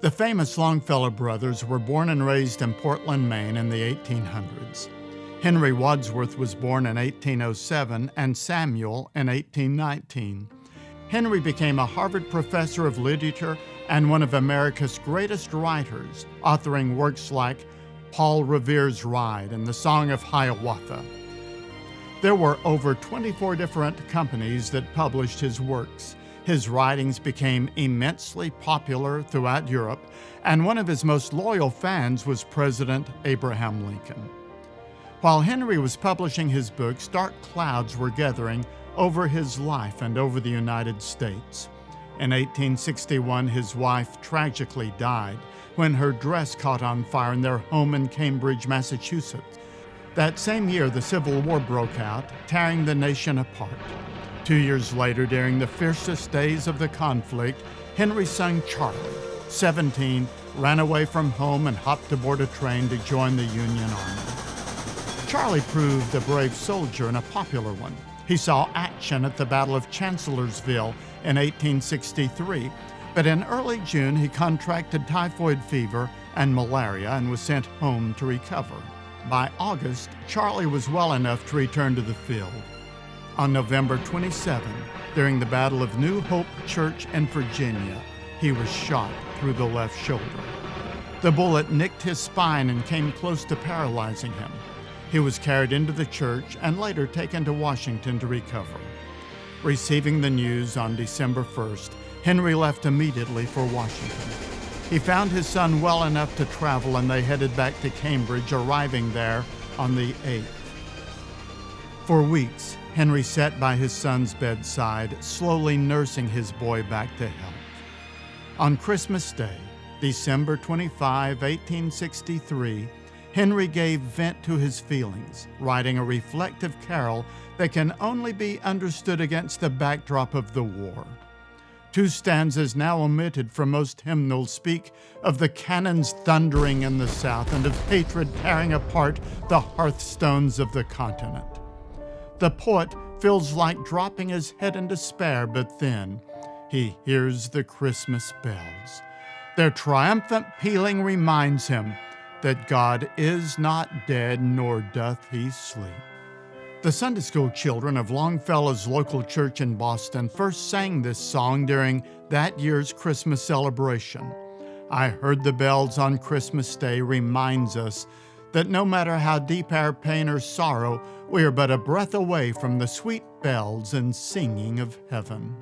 The famous Longfellow brothers were born and raised in Portland, Maine in the 1800s. Henry Wadsworth was born in 1807 and Samuel in 1819. Henry became a Harvard professor of literature and one of America's greatest writers, authoring works like Paul Revere's Ride and the Song of Hiawatha. There were over 24 different companies that published his works. His writings became immensely popular throughout Europe, and one of his most loyal fans was President Abraham Lincoln. While Henry was publishing his books, dark clouds were gathering over his life and over the United States. In 1861, his wife tragically died when her dress caught on fire in their home in Cambridge, Massachusetts. That same year, the Civil War broke out, tearing the nation apart. 2 years later, during the fiercest days of the conflict, Henry's son Charlie, 17, ran away from home and hopped aboard a train to join the Union Army. Charlie proved a brave soldier and a popular one. He saw action at the Battle of Chancellorsville in 1863, but in early June he contracted typhoid fever and malaria and was sent home to recover. By August, Charlie was well enough to return to the field. On November 27, during the Battle of New Hope Church in Virginia, he was shot through the left shoulder. The bullet nicked his spine and came close to paralyzing him. He was carried into the church and later taken to Washington to recover. Receiving the news on December 1st, Henry left immediately for Washington. He found his son well enough to travel, and they headed back to Cambridge, arriving there on the 8th. For weeks, Henry sat by his son's bedside, slowly nursing his boy back to health. On Christmas Day, December 25, 1863, Henry gave vent to his feelings, writing a reflective carol that can only be understood against the backdrop of the war. Two stanzas now omitted from most hymnals speak of the cannons thundering in the South and of hatred tearing apart the hearthstones of the continent. The poet feels like dropping his head in despair, but then he hears the Christmas bells. Their triumphant pealing reminds him that God is not dead, nor doth he sleep. The Sunday school children of Longfellow's local church in Boston first sang this song during that year's Christmas celebration. "I Heard the Bells on Christmas Day" reminds us that no matter how deep our pain or sorrow, we are but a breath away from the sweet bells and singing of heaven.